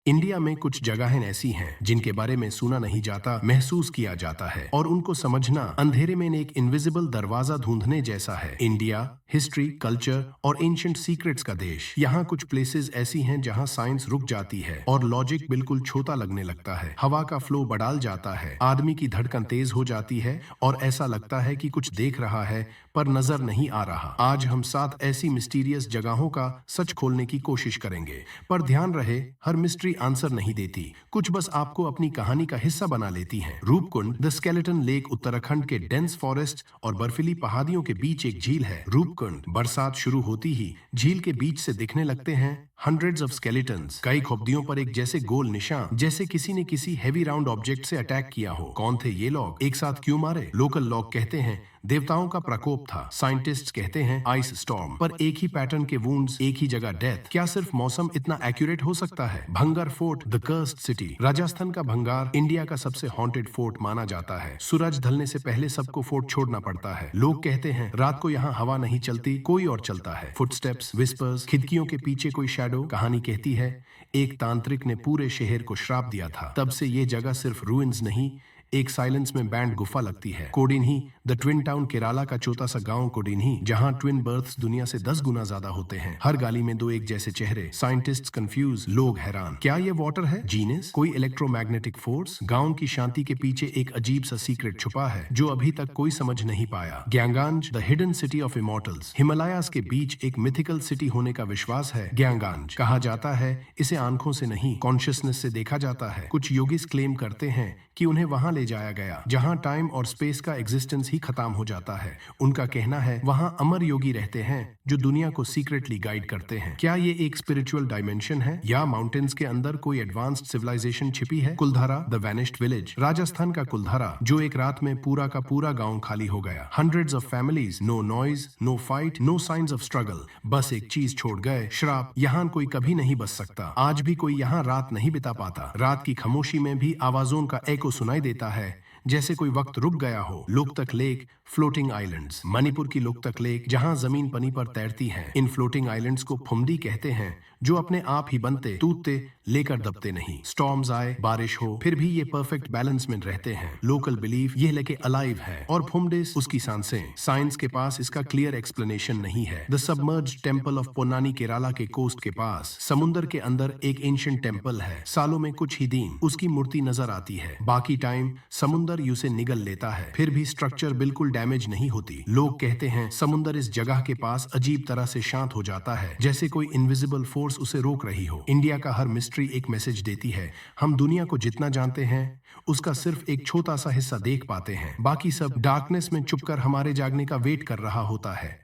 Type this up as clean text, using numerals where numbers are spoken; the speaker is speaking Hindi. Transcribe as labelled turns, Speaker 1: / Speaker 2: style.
Speaker 1: इंडिया में कुछ जगहें ऐसी हैं जिनके बारे में सुना नहीं जाता, महसूस किया जाता है और उनको समझना अंधेरे में एक इनविजिबल दरवाजा ढूंढने जैसा है। इंडिया हिस्ट्री, कल्चर और एंशिएंट सीक्रेट्स का देश। यहाँ कुछ प्लेसेस ऐसी हैं जहाँ साइंस रुक जाती है और लॉजिक बिल्कुल छोटा लगने लगता है। हवा का फ्लो बढ़ाल जाता है, आदमी की धड़कन तेज हो जाती है और ऐसा लगता है कि कुछ देख रहा है पर नजर नहीं आ रहा। आज हम 7 ऐसी मिस्टीरियस जगहों का सच खोलने की कोशिश करेंगे, पर ध्यान रहे हर मिस्ट्री आंसर नहीं देती, कुछ बस आपको अपनी कहानी का हिस्सा बना लेती हैं। Roopkund the skeleton lake Uttarakhand के डेंस फॉरेस्ट और बर्फीली पहाड़ियों के बीच एक झील है। रूपकुंड बरसात शुरू होती ही झील के बीच से दिखने लगते हैं हंड्रेड्स ऑफ स्केलेटन्स, कई खोपड़ियों पर एक जैसे गोल निशान, जैसे किसी ने किसी हैवी राउंड ऑब्जेक्ट से अटैक किया हो। कौन थे ये लोग, एक साथ क्यों मारे? लोकल लोग कहते हैं देवताओं का प्रकोप था, साइंटिस्ट्स कहते हैं आइस स्टॉर्म, पर एक ही पैटर्न के वुंड्स, एक ही जगह डेथ। क्या सिर्फ मौसम इतना एक्यूरेट हो सकता है? भंगार fort the cursed city, Rajasthan का भंगार इंडिया का सबसे हॉन्टेड फोर्ट माना जाता है। सूरज ढलने से पहले सबको फोर्ट छोड़ना पड़ता है। लोग कहते हैं रात को यहाँ हवा नहीं चलती, कोई और चलता है। फुटस्टेप्स, विस्पर्स, खिड़कियों के पीछे कोई शैडो। कहानी कहती है एक तांत्रिक ने पूरे शहर को श्राप दिया था, तब से ये जगह सिर्फ रूइंस नहीं, एक साइलेंस में बैंड गुफा लगती है। Kodinhi the twin town, Kerala का छोटा सा गांव कोडिन्ही, जहां ट्विन बर्थ्स दुनिया से 10 गुना ज्यादा होते हैं। हर गली में 2 एक जैसे चेहरे। साइंटिस्ट्स कंफ्यूज, लोग हैरान, क्या ये वाटर है, जीनस, कोई इलेक्ट्रोमैग्नेटिक फोर्स? गांव की शांति के पीछे एक अजीब सा सीक्रेट छुपा है जो अभी तक कोई समझ नहीं पाया। Gyanganj the hidden city of immortals, Himalayas के बीच एक मिथिकल सिटी होने का विश्वास है। ग्यांगांज कहा जाता है इसे आंखों से नहीं, कॉन्शियसनेस से देखा जाता है। कुछ योगिस क्लेम करते हैं कि उन्हें वहां ले जाया गया जहां टाइम और स्पेस का एग्जिस्टेंस ही खत्म हो जाता है। उनका कहना है वहां अमर योगी रहते हैं जो दुनिया को सीक्रेटली गाइड करते हैं। क्या ये एक स्पिरिचुअल डायमेंशन है या माउंटेन्स के अंदर कोई एडवांस्ड सिविलाइजेशन छिपी है? कुलधारा द वैनिश्ड विलेज, राजस्थान का कुलधारा, जो एक रात में पूरा का पूरा गांव खाली हो गया। Hundreds of families, no noise, no fight, no science of struggle, बस एक चीज छोड़ गए, श्राप। यहाँ कोई कभी नहीं बच सकता। आज भी कोई यहाँ रात नहीं बिता पाता। रात की खामोशी में भी आवाजों का एको सुनाई देता है जैसे कोई वक्त रुक गया हो। Loktak lake, floating islands, Manipur की लोकतक लेक जहां जमीन पानी पर तैरती है। इन फ्लोटिंग आइलैंड्स को फुमदी कहते हैं, जो अपने आप ही बनते, टूटते, लेकर दबते नहीं। स्टॉर्म्स आए, बारिश हो, फिर भी ये परफेक्ट बैलेंस में रहते हैं। लोकल बिलीफ ये लेके अलाइव है और फुमडिस उसकी सांसें। साइंस के पास इसका क्लियर एक्सप्लेनेशन नहीं है। The submerged temple of Ponnani, Kerala के कोस्ट के पास समुद्र के अंदर एक एंशिएंट टेंपल है। सालों में कुछ ही दिन उसकी मूर्ति नजर आती है, बाकी टाइम समुद्र उसे निगल लेता है, फिर भी स्ट्रक्चर बिल्कुल डैमेज नहीं होती। लोग कहते हैं समुद्र इस जगह के पास अजीब तरह से शांत हो जाता है, जैसे कोई इनविजिबल फोर्स उसे रोक रही हो। इंडिया का हर मिस्ट्री एक मैसेज देती है, हम दुनिया को जितना जानते हैं उसका सिर्फ एक छोटा सा हिस्सा देख पाते हैं, बाकी सब डार्कनेस में छुपकर हमारे जागने का वेट कर रहा होता है।